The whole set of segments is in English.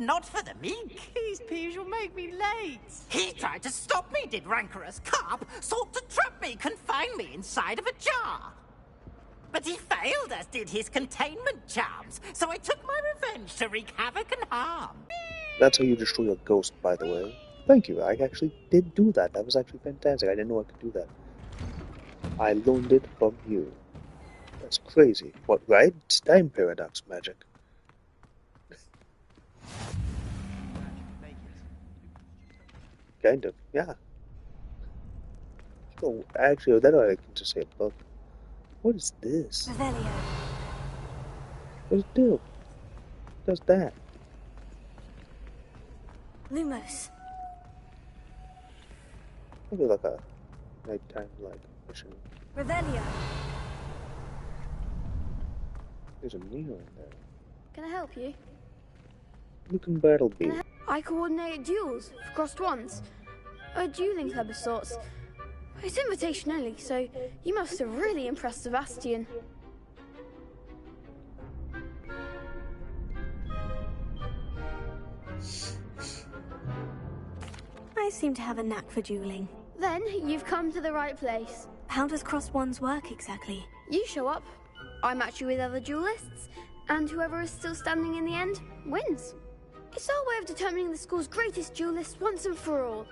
not for the meek. These peeves will make me late. He tried to stop me, did rancorous carp, sought to trap me, confine me inside of a jar. But he failed, as did his containment charms, so I took my revenge to wreak havoc and harm. That's how you destroy a ghost, by the way. Thank you, I actually did do that. That was actually fantastic. I didn't know I could do that. I learned it from you. That's crazy. What, right? It's time paradox magic. Kind of, yeah. Oh, actually, that I can just say a book. What is this? Revelio. What does it do? It does that. Lumos. Maybe like a nighttime like mission. Revelio. There's a mirror in there. Can I help you? You can battle beat. I coordinate duels for crossed ones. A dueling club of sorts. It's invitation only, so you must have really impressed Sebastian. I seem to have a knack for dueling. Then you've come to the right place. How does crossed ones work exactly? You show up, I match you with other duelists, and whoever is still standing in the end wins. It's our way of determining the school's greatest duelist once and for all.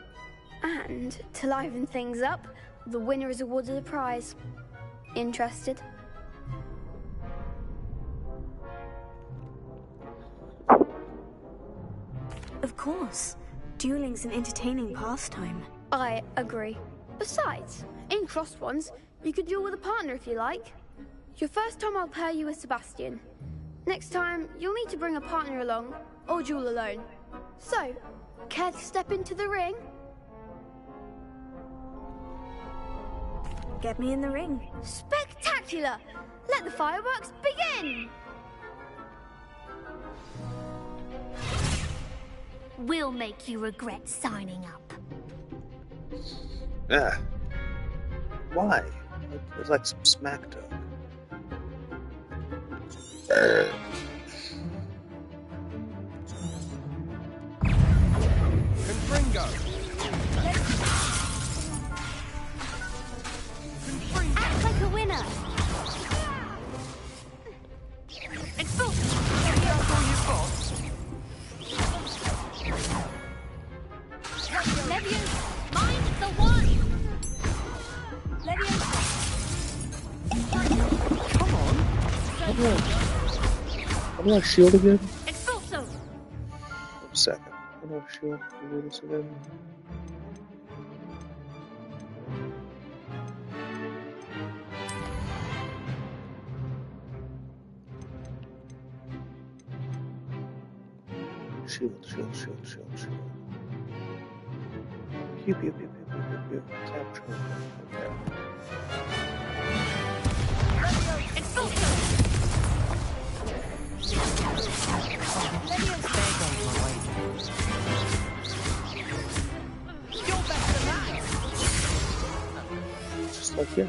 And to liven things up, the winner is awarded a prize. Interested? Of course. Dueling's an entertaining pastime. I agree. Besides, in crossed ones, you could duel with a partner if you like. Your first time I'll pair you with Sebastian. Next time, you'll need to bring a partner along, or duel alone. So, care to step into the ring? Get me in the ring. Spectacular! Let the fireworks begin! We'll make you regret signing up. Ah. Why? It's like some smack talk. Confringo! Act like a winner! Expulse! That's all you've got? Levian, mind the one! Levian! Come on! How do I shield again? Expulso! 1 second. How do I shield? Can we do this again? Shield. Pew. Capture. Okay. Just like you.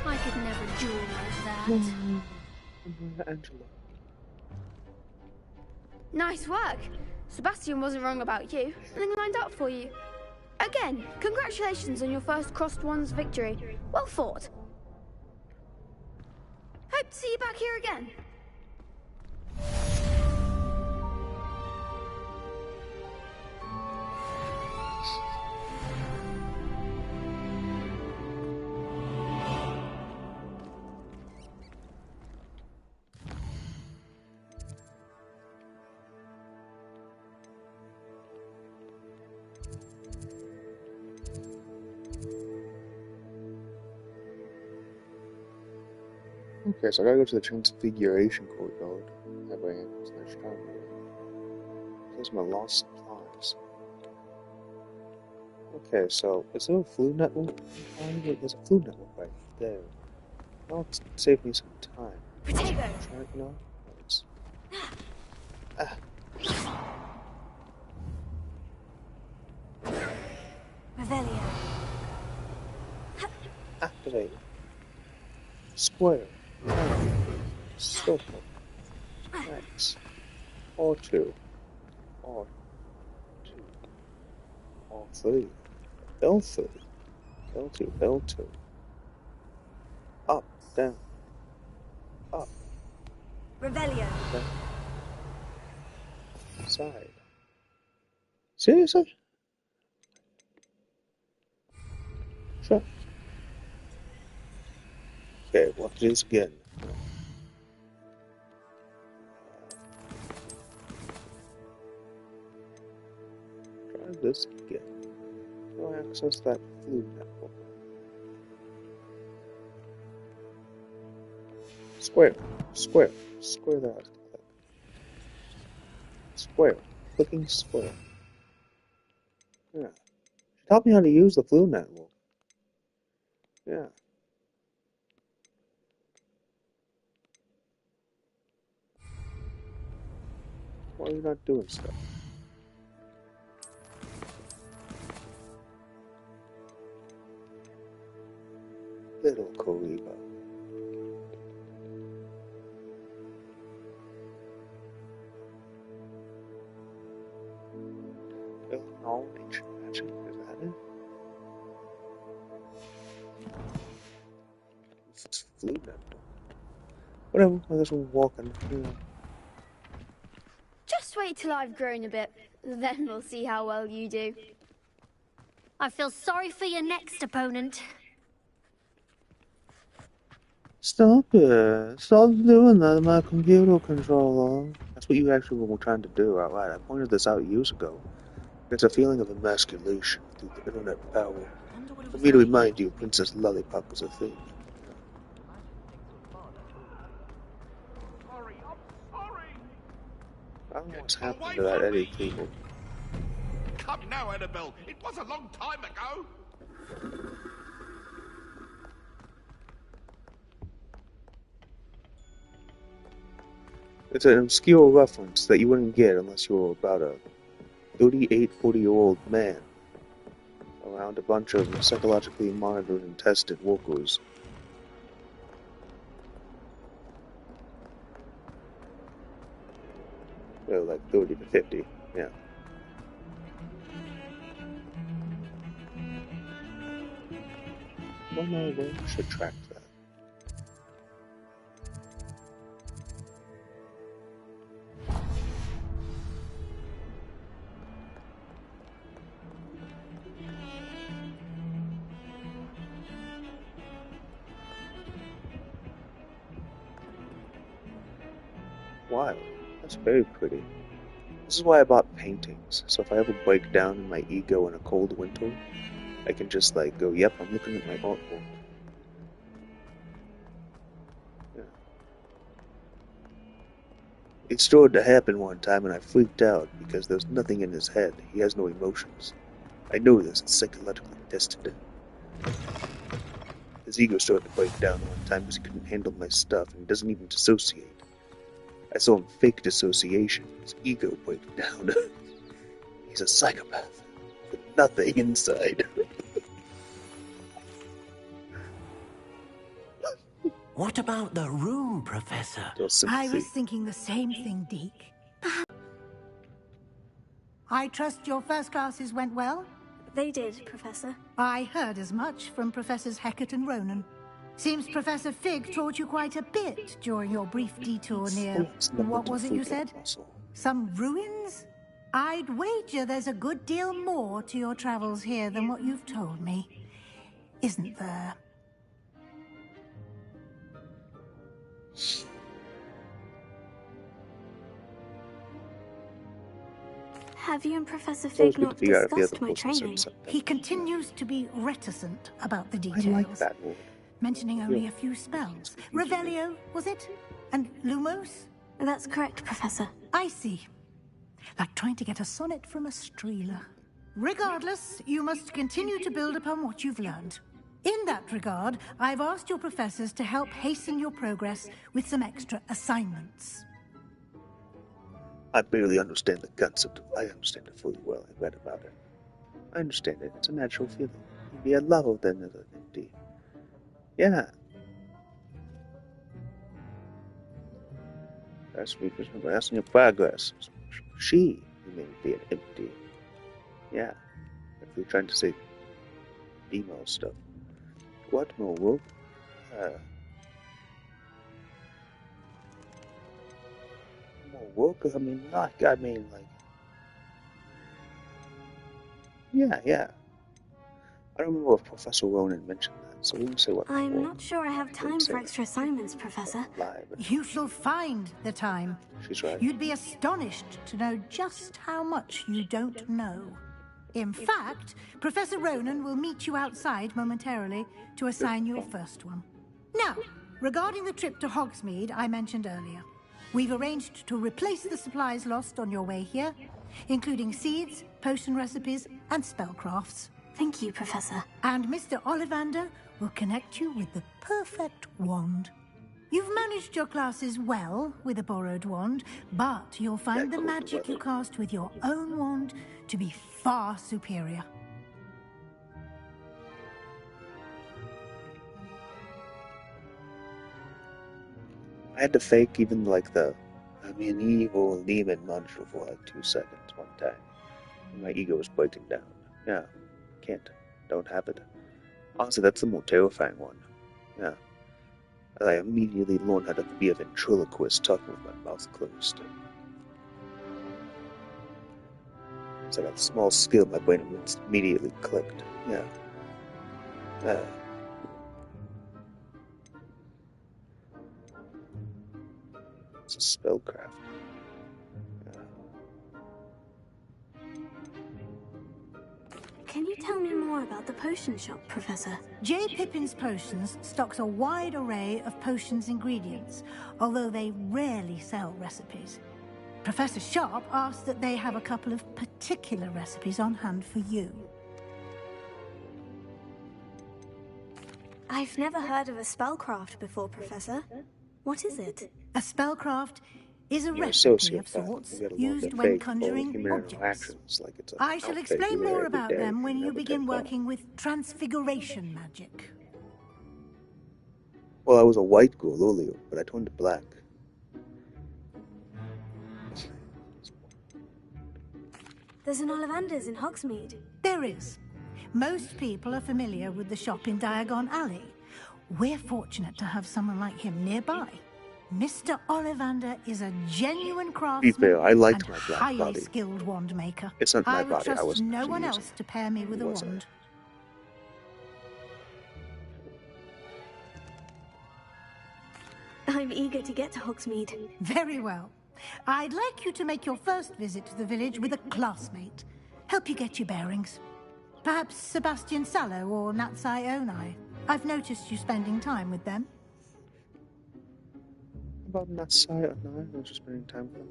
I could never duel like that. Angela. Nice work. Sebastian wasn't wrong about you. Something lined up for you. Again, congratulations on your first crossed ones victory. Well fought. Hope to see you back here again. Okay, so I gotta go to the Transfiguration Courtyard. That way it's their strong. Those are my lost supplies. Okay, so is there a flu network? There's a flu network right there. That'll save me some time. Potato. No? It's... Ah. Revelio. Activate. Square. Circle. X. R2. R2. R3. L3. L2. L2. Up. Down. Up. Revelio. Down. Side. Seriously? Sure. Okay, watch this again. Try this again. I'll access that flu network. Square. Square. Square that. Click. Square. Clicking square. Yeah. Taught me how to use the flu network. Yeah. Why are you not doing stuff? Little Koriba. Knowledge magic, is that it? It's flu network. Whatever, I guess we're walking. Yeah. Just wait till I've grown a bit, then we'll see how well you do. I feel sorry for your next opponent. Stop it. Stop doing that, my computer controller. That's what you actually were trying to do, alright. I pointed this out years ago. It's a feeling of emasculation through the internet power. For me to remind you, Princess Lollipop was a thing. I don't know what's happened to that Eddie cable. Come now, Annabelle. It was a long time ago. It's an obscure reference that you wouldn't get unless you were about a 38, 40-year-old man around a bunch of psychologically monitored and tested workers. They're like 30 to 50, yeah. Well, no, we should track that. Wow, that's very pretty. This is why I bought paintings, so if I ever break down in my ego in a cold winter, I can just like go, yep, I'm looking at my artwork. Yeah. It started to happen one time and I freaked out because there's nothing in his head. He has no emotions. I know this, it's psychologically tested. His ego started to break down one time because he couldn't handle my stuff and he doesn't even dissociate. I saw him fake dissociation, his ego break down. He's a psychopath with nothing inside. What about the room, Professor? I was thinking the same thing, Deke. I trust your first classes went well? They did, Professor. I heard as much from Professors Hecat and Ronan. Seems Professor Fig taught you quite a bit during your brief detour near... What was it you said? Some ruins? I'd wager there's a good deal more to your travels here than what you've told me. Isn't there? Have you and Professor Fig not discussed my training? He continues to be reticent about the details. I like that word. Mentioning only a few spells. Revelio, was it? And Lumos? That's correct, Professor. I see. Like trying to get a sonnet from a streeler. Regardless, you must continue to build upon what you've learned. In that regard, I've asked your professors to help hasten your progress with some extra assignments. I barely understand the concept. I understand it fully well. I read about it. I understand it. It's a natural feeling. Maybe a love than an empty. Yeah. That's because I'm asking your progress. She may be an empty. Yeah. If you're trying to say emo stuff. What more work? More work? I mean, like, yeah. I don't remember if Professor Ronan mentioned that, so we can say what. I'm not sure I have time for extra assignments, Professor. You shall find the time. She's right. You'd be astonished to know just how much you don't know. In fact, Professor Ronan will meet you outside momentarily to assign you a first one. Now, regarding the trip to Hogsmeade I mentioned earlier, we've arranged to replace the supplies lost on your way here, including seeds, potion recipes, and spellcrafts. Thank you, Professor. And Mr. Ollivander will connect you with the perfect wand. You've managed your classes well with a borrowed wand, but you'll find the magic you cast with your own wand to be far superior. I had to fake even like I'm an evil demon monster for like 2 seconds one time. My ego was breaking down. Yeah, can't. Don't have it. Honestly, that's the more terrifying one. Yeah. I immediately learned how to be a ventriloquist talking with my mouth closed. So that small skill, my brain immediately clicked. Yeah. It's a spellcraft. Can you tell me more about the potion shop, Professor? J. Pippin's Potions stocks a wide array of potions ingredients, although they rarely sell recipes. Professor Sharp asked that they have a couple of particular recipes on hand for you. I've never heard of a spellcraft before, Professor. What is it? A spellcraft is a recipe of sorts used when conjuring objects. Like it's I shall explain more about them when you begin working with transfiguration magic. Well, I was a white girl earlier, but I turned to black. There's an Ollivander's in Hogsmeade. There is. Most people are familiar with the shop in Diagon Alley. We're fortunate to have someone like him nearby. Mr. Ollivander is a genuine craftsman fair, I liked and my black highly body. skilled wand maker. It's not my I would body, I trust wasn't no one using else to pair me with a wand. I'm eager to get to Hogsmeade. Very well. I'd like you to make your first visit to the village with a classmate. Help you get your bearings. Perhaps Sebastian Sallow or Natsai Onai. I've noticed you spending time with them. About Natsai Onai? I was just spending time with them.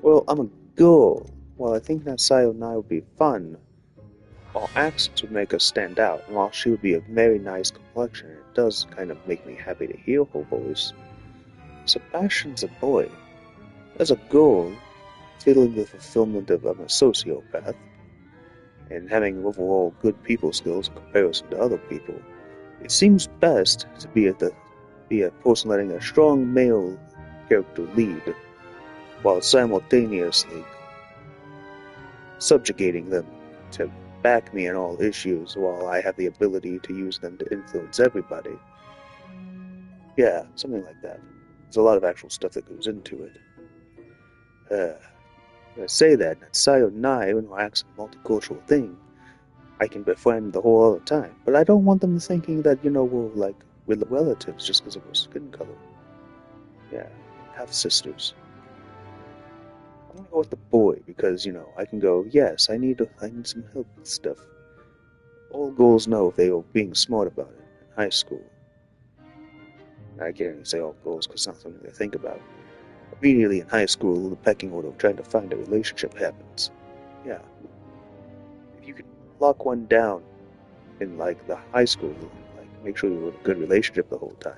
Well, I'm a girl. Well, I think Natsai Onai would be fun. While accents would make us stand out, and while she would be a very nice complexion, it does kind of make me happy to hear her voice. Sebastian's a boy. As a girl, feeling the fulfillment of I'm a sociopath, and having overall good people skills in comparison to other people, it seems best to be a person letting a strong male character lead, while simultaneously subjugating them to back me in all issues, while I have the ability to use them to influence everybody. Yeah, something like that. There's a lot of actual stuff that goes into it. I say that, and Natsai Onai, even though acts a multicultural thing, I can befriend the whole other time. But I don't want them thinking that, we're relatives just because of our skin color. Yeah, half sisters. I'm gonna go with the boy because, I can go, yes, I need some help with stuff. All girls know if they were being smart about it in high school. I can't even say all girls because it's not something they think about. Immediately in high school, the pecking order of trying to find a relationship happens. Yeah. If you could lock one down in, like, the high school, like, make sure you were in a good relationship the whole time.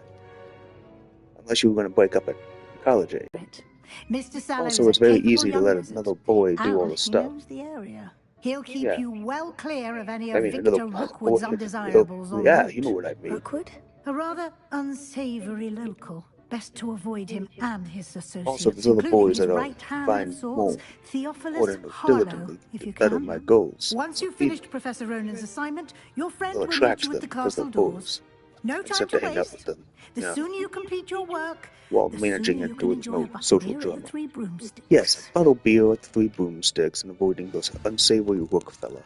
Unless you were going to break up at college age. Mr. Sallow's Also, it's a very capable easy to young let wizard. another boy do all the He stuff. knows the area. He'll keep Yeah. you well clear of any I of mean, Victor another Rookwood's boy. undesirables en Yeah, route. you know what I mean. Rookwood? A rather unsavory local. Best to avoid him and his associates, Also, there's other including boys his that are right hand of fine sorts, more Theophilus or Harlow, diligently if you better can. my goals. Once So you've finished Professor Ronan's assignment, your friend it'll will meet attract you at them the because they're castle doors. boys. No time Except to to hang out with waste. them. The Yeah. sooner you complete your work, While the managing sooner and you can doing enjoy no a butt of social beer at drama. the Three Broomsticks. Yes, a bottle of beer with 3 broomsticks and avoiding those unsavory rook fella.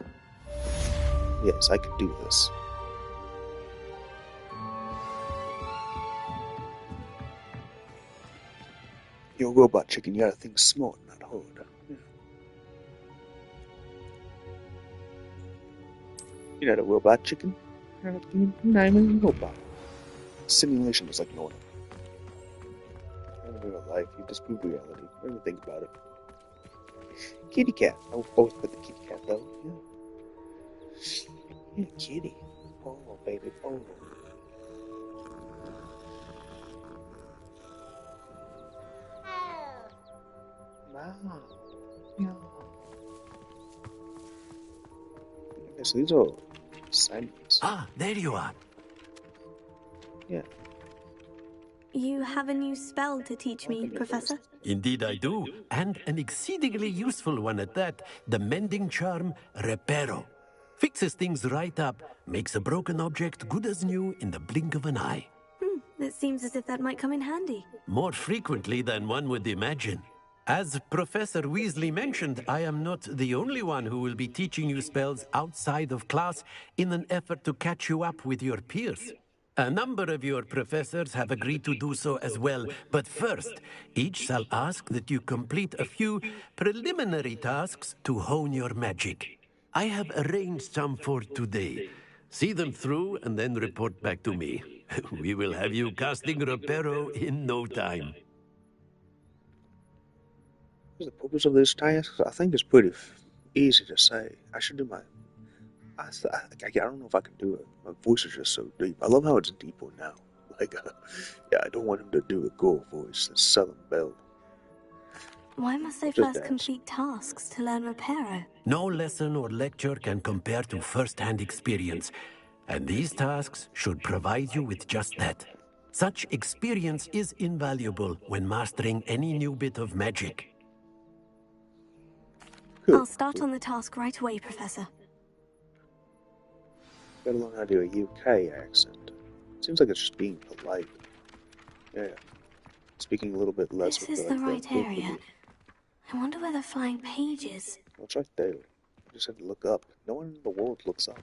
Yes, I could do this. You're a robot chicken, you gotta think smart, not hard. Yeah. You're not a robot chicken. You're not even a robot. Simulation is like no one. In real life, you disprove reality. Don't even think about it. Kitty cat. I will always put the kitty cat though. Yeah. Yeah, kitty. Oh, baby. Oh. Wow. Yeah. Yes, these are assignments. Ah, there you are. Yeah. You have a new spell to teach me, Professor? Indeed I do, and an exceedingly useful one at that. The mending charm, Reparo. Fixes things right up, makes a broken object good as new in the blink of an eye. It seems as if that might come in handy. More frequently than one would imagine. As Professor Weasley mentioned, I am not the only one who will be teaching you spells outside of class in an effort to catch you up with your peers. A number of your professors have agreed to do so as well, but first, each shall ask that you complete a few preliminary tasks to hone your magic. I have arranged some for today. See them through and then report back to me. We will have you casting Reparo in no time. The purpose of this task, I think, is pretty easy to say. I should do my. I don't know if I can do it. My voice is just so deep. I love how it's deeper now. Like, yeah, I don't want him to do a gore voice, a Southern Belle. Why must I Just first dance. complete tasks to learn Reparo? No lesson or lecture can compare to first-hand experience, and these tasks should provide you with just that. Such experience is invaluable when mastering any new bit of magic. Cool. I'll start on the task right away, Professor. Gotta learn how to do a UK accent. Seems like it's just being polite. Yeah. Speaking a little bit less This with is the, the like, right area. I wonder where the flying page is. Oh, it's right there. You just have to look up. No one in the world looks up.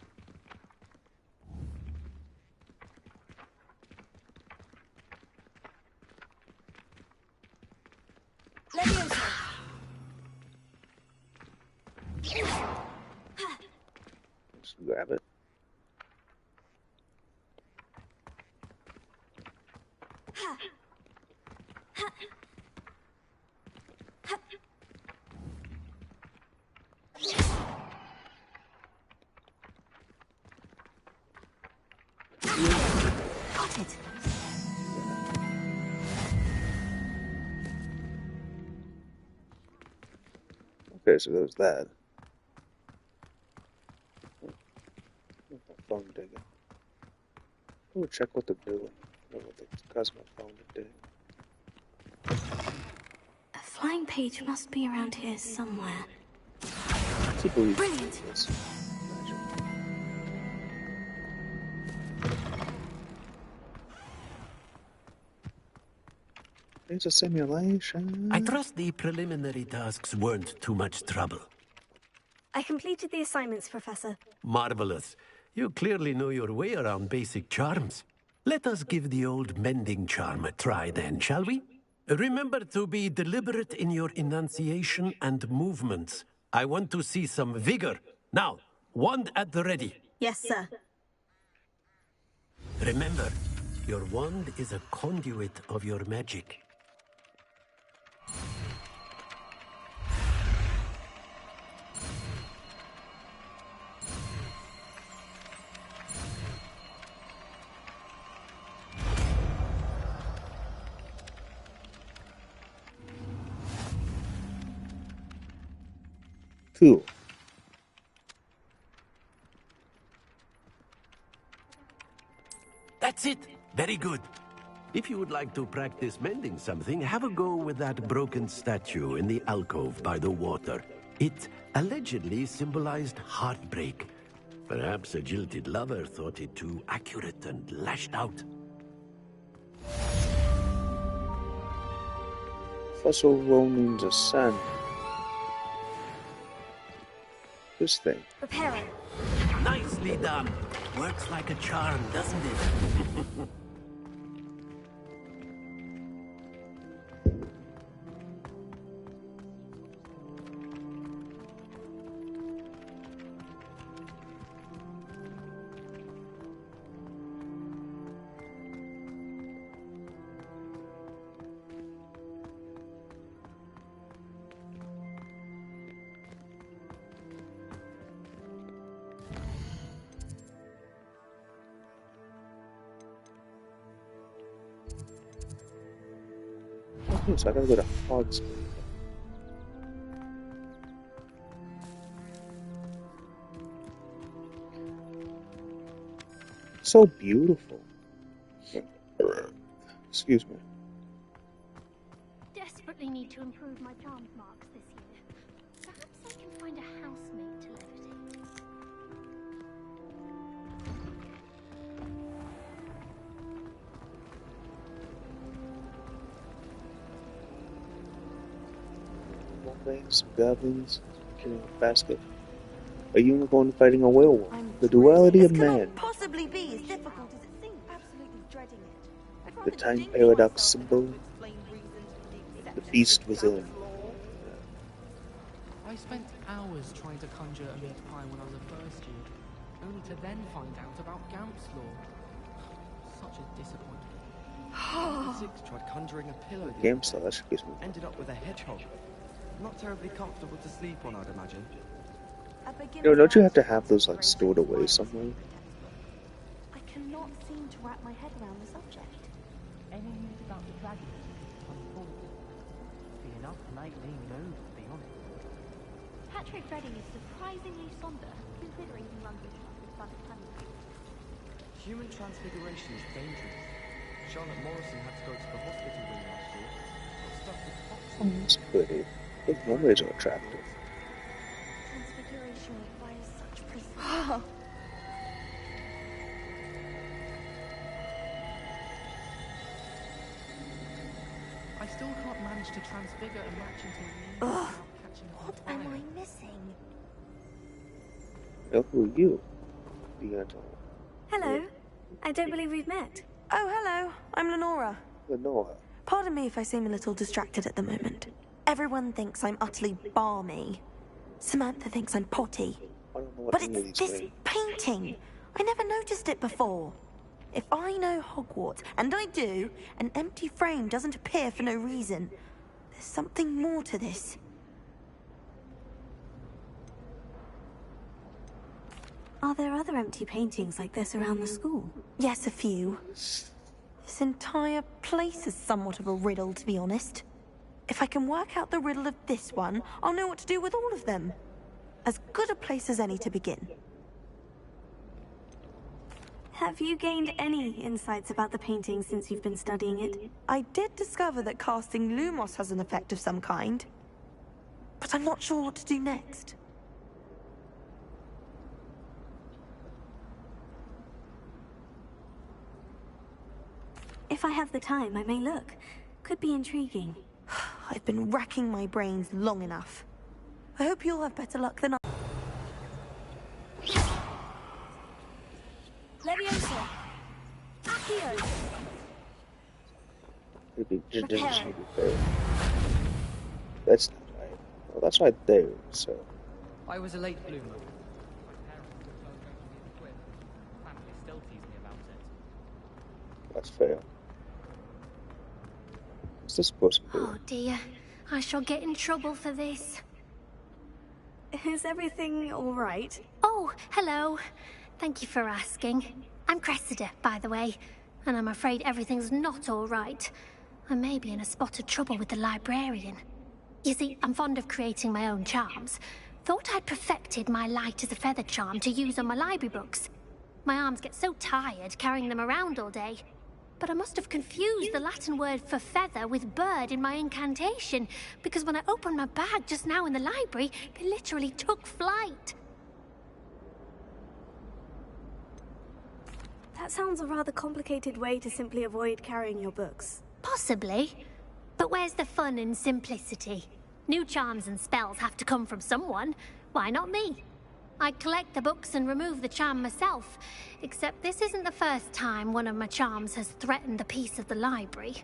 Just grab it. Got it. Okay, so there's that. Phone digging. We'll check what they're doing. What the Cosmo phone is doing. A flying page must be around here somewhere. Brilliant. It's a simulation. I trust the preliminary tasks weren't too much trouble. I completed the assignments, Professor. Marvelous. You clearly know your way around basic charms. Let us give the old mending charm a try then, shall we? Remember to be deliberate in your enunciation and movements. I want to see some vigor. Now, wand at the ready. Yes, sir. Remember, your wand is a conduit of your magic. Cool. That's it. Very good. If you would like to practice mending something, have a go with that broken statue in the alcove by the water. It allegedly symbolized heartbreak. Perhaps a jilted lover thought it too accurate and lashed out. Fossil Ronins of sand. This thing. Prepare it. Nicely done. Works like a charm, doesn't it? So I gotta go to Hogwarts. So beautiful. Excuse me. Desperately need to improve my charms marks this year. Perhaps I can find a housemate to levitate. Some goblins killing a basket. A unicorn fighting a werewolf. The duality of man. Possibly be as difficult as it seems. Absolutely dreading it. The time paradox symbol. The beast within. I spent hours trying to conjure a meat pie when I was a first year, only to then find out about Gamp's law. Such a disappointment. Six tried conjuring a pillow. Gamp's law, that gives me. Ended up with a hedgehog. Not terribly comfortable to sleep on, I'd imagine. You know, don't you have to have those like stored away somewhere? I cannot seem to wrap my head around the subject. Any news about the dragon? Unfortunately, be enough to make me move, to be honest. Patrick Freddy is surprisingly somber, considering he runs a shop with Butter Honey. Human transfiguration is dangerous. Charlotte Morrison had to go to the hospital room last year. Got stuck with toxins. Oh, that's pretty. Those memories are attractive. Transfiguration requires such precision. I still can't manage to transfigure a match into a without catching on What fire. am I missing? Now, who are you? Deanna. Hello. I don't believe we've met. Oh, hello. I'm Lenora. Lenora. Pardon me if I seem a little distracted at the moment. Everyone thinks I'm utterly balmy. Samantha thinks I'm potty. I don't know what But any of it's these this mean. painting. I never noticed it before. If I know Hogwarts, and I do, an empty frame doesn't appear for no reason. There's something more to this. Are there other empty paintings like this around the school? Yes, a few. This entire place is somewhat of a riddle, to be honest. If I can work out the riddle of this one, I'll know what to do with all of them. As good a place as any to begin. Have you gained any insights about the painting since you've been studying it? I did discover that casting Lumos has an effect of some kind. But I'm not sure what to do next. If I have the time, I may look. Could be intriguing. I've been racking my brains long enough. I hope you'll have better luck than I. Leviosa! Accio! Maybe just didn't see it there. That's not right. Well, that's right there, so. I was a late bloomer. My parents were so going to be the quid. Family still tease me about it. That's fair. What's this supposed to be? Oh dear, I shall get in trouble for this. Is everything all right? Oh, hello. Thank you for asking. I'm Cressida, by the way, and I'm afraid everything's not all right. I may be in a spot of trouble with the librarian. You see, I'm fond of creating my own charms. Thought I'd perfected my light as a feather charm to use on my library books. My arms get so tired carrying them around all day. But I must have confused the Latin word for feather with bird in my incantation, because when I opened my bag just now in the library, they literally took flight. That sounds a rather complicated way to simply avoid carrying your books. Possibly. But where's the fun in simplicity? New charms and spells have to come from someone. Why not me? I collect the books and remove the charm myself. Except this isn't the first time one of my charms has threatened the peace of the library.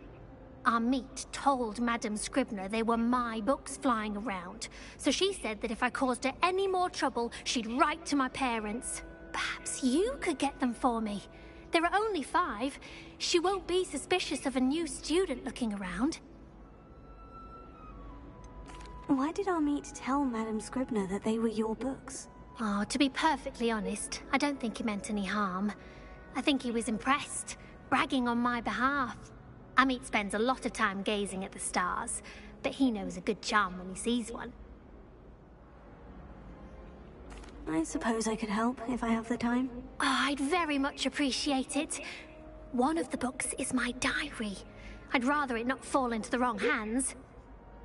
Our meet told Madame Scribner they were my books flying around. So she said that if I caused her any more trouble, she'd write to my parents. Perhaps you could get them for me. There are only 5. She won't be suspicious of a new student looking around. Why did our meet tell Madame Scribner that they were your books? Oh, to be perfectly honest, I don't think he meant any harm. I think he was impressed, bragging on my behalf. Amit spends a lot of time gazing at the stars, but he knows a good charm when he sees one. I suppose I could help if I have the time. Oh, I'd very much appreciate it. One of the books is my diary. I'd rather it not fall into the wrong hands.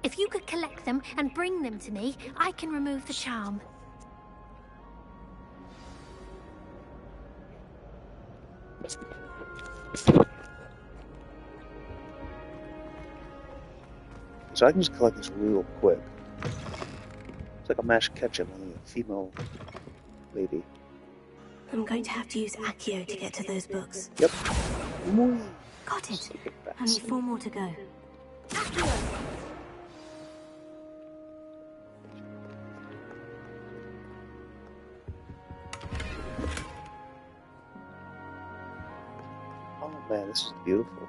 If you could collect them and bring them to me, I can remove the charm. So I can just collect this real quick. It's like a mashed ketchup, only a female lady. I'm going to have to use Accio to get to those books. Yep. Got it. Only 4 more to go. Oh man, this is beautiful.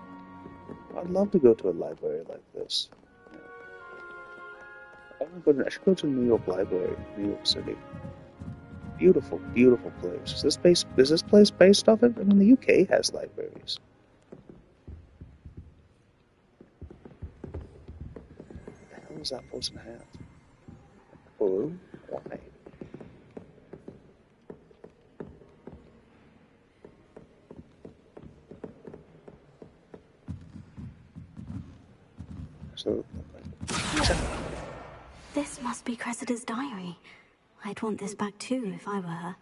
I'd love to go to a library like this. I should go to New York Library, New York City. Beautiful, beautiful place. Is this place based off it? I mean, the UK has libraries. What the hell is that person have? Oh, why? So, This must be Cressida's diary. I'd want this back too if I were her.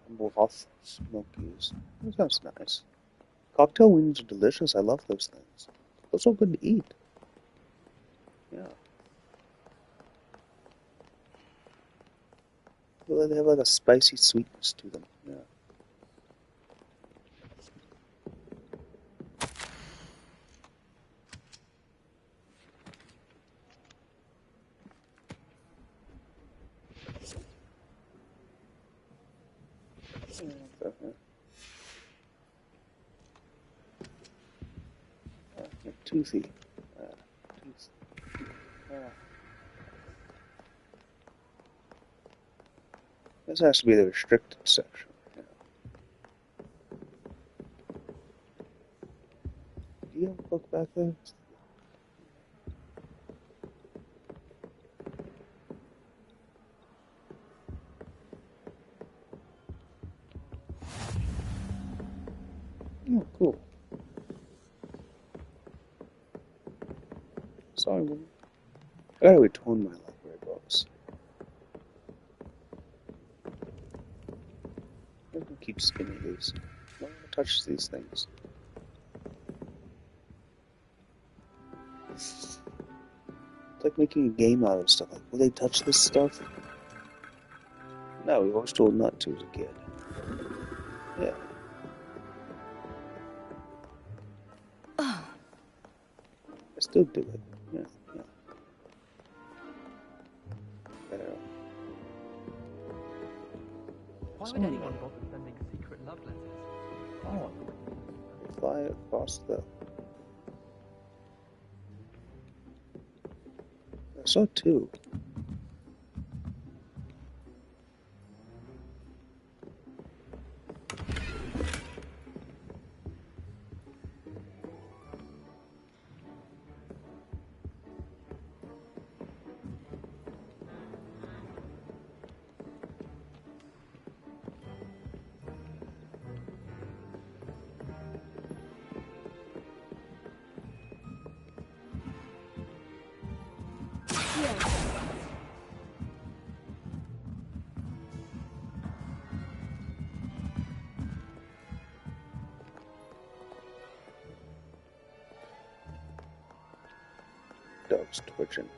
Broth smokies. That sounds nice. Cocktail wings are delicious. I love those things. They're so good to eat. Yeah. Well, they have like a spicy sweetness to them. Yeah. Toothy. This has to be the restricted section. Yeah. Do you have a book back there? Oh, cool. Sorry, man. I gotta return my library books. I'm gonna keep skinning these. I don't want to touch these things. It's like making a game out of stuff. Like, will they touch this stuff? No, we were always told not to as a kid. Yeah. I still do it. Yeah, yeah. There. Why would anyone bother sending secret love letters? Oh, fly across the. I saw 2. dog's twitching.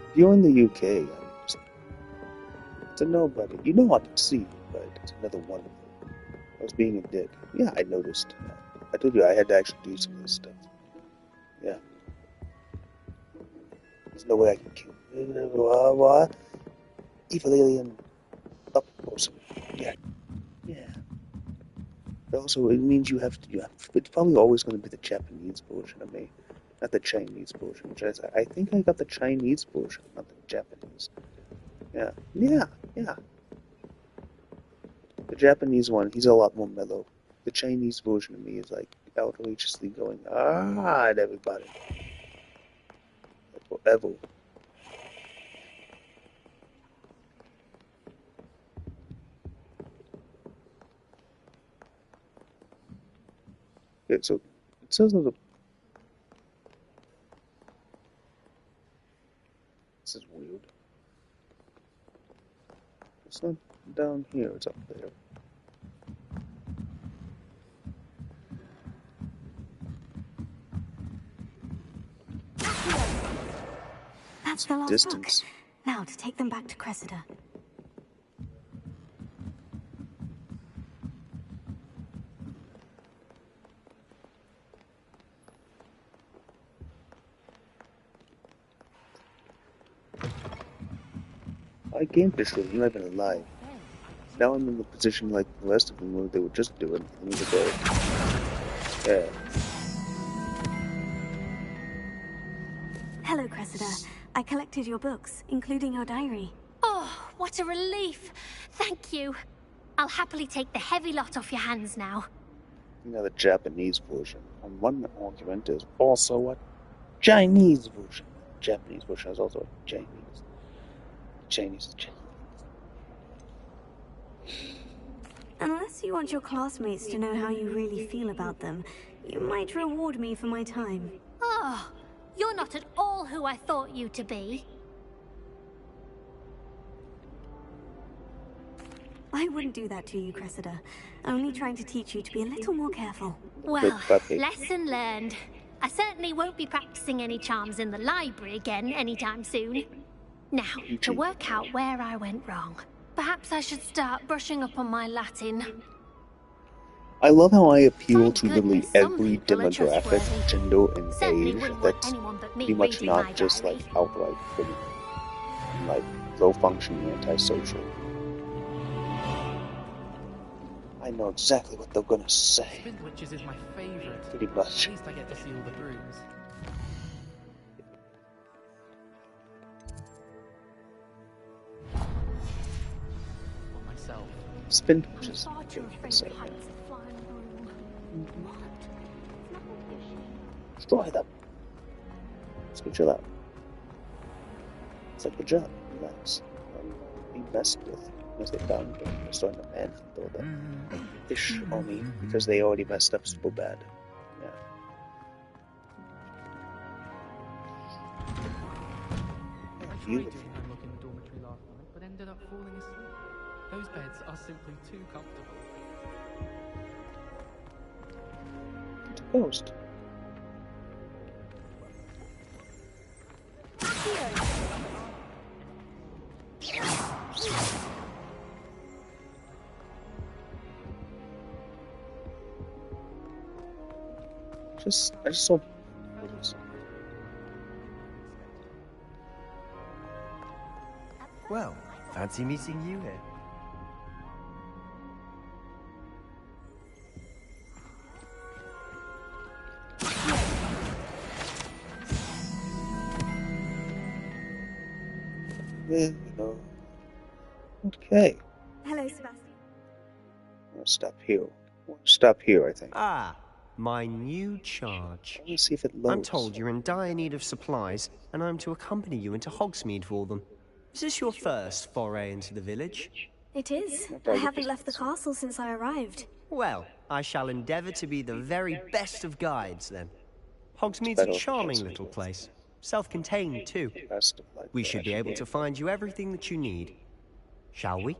If you're in the UK, it's a nobody. You know I can see, but it's another one of them. I was being a dick. Yeah, I noticed. I told you I had to actually do some of this stuff. Yeah. There's no way I can kill what? Evil alien up person. Yeah. Yeah. But also, it means you have to. It's probably always going to be the Japanese version of me. Not the Chinese version, which I think I got the Chinese version, not the Japanese. Yeah. The Japanese one, he's a lot more mellow. The Chinese version of me is like outrageously going, at everybody. Like forever. Okay, so it says that this is weird. It's not down here, it's up there. That's the last distance. book. Now to take them back to Cressida. I gained this one, I'm not even alive. Now I'm in the position like the rest of them where they were just doing. I need to go. Yeah. Hello, Cressida. I collected your books, including your diary. Oh, what a relief. Thank you. I'll happily take the heavy lot off your hands now. You know, the Japanese version. On one argument, there's also a Chinese version. The Japanese version is also a Chinese. Chinese is Chinese. Unless you want your classmates to know how you really feel about them, you might reward me for my time. Oh, you're not at all who I thought you to be. I wouldn't do that to you, Cressida. Only trying to teach you to be a little more careful. Well, lesson learned. I certainly won't be practicing any charms in the library again anytime soon. Now, to work out where I went wrong. Perhaps I should start brushing up on my Latin. I love how I appeal to literally every demographic, gender, and age. That's pretty much not just like outright pretty, like low-functioning antisocial. I know exactly what they're gonna say. Spin Witches is my favorite. Pretty much. At least I get to see all the brooms. For myself. Spin Witches. Destroy them. Let's go chill out. It's like the job. Relax. Be messed with. Unless they found me. They're starting to manhandle them. Fish on me because they already messed up so bad. Yeah. I tried to unlock in the dormitory last night, but ended up falling asleep. Those beds are simply too comfortable. It's a ghost. I just saw. Well, fancy meeting you here. There we go. Okay. Hello, Sebastian. I'll stop here. We'll stop here, I think. Ah, my new charge. Let me see if it loads. I'm told you're in dire need of supplies, and I'm to accompany you into Hogsmeade for them. Is this your first foray into the village? It is. I haven't left the castle since I arrived. Well, I shall endeavour to be the very best of guides, then. Hogsmeade's a charming little place. Self-contained, too. We should be able to find you everything that you need. Shall we?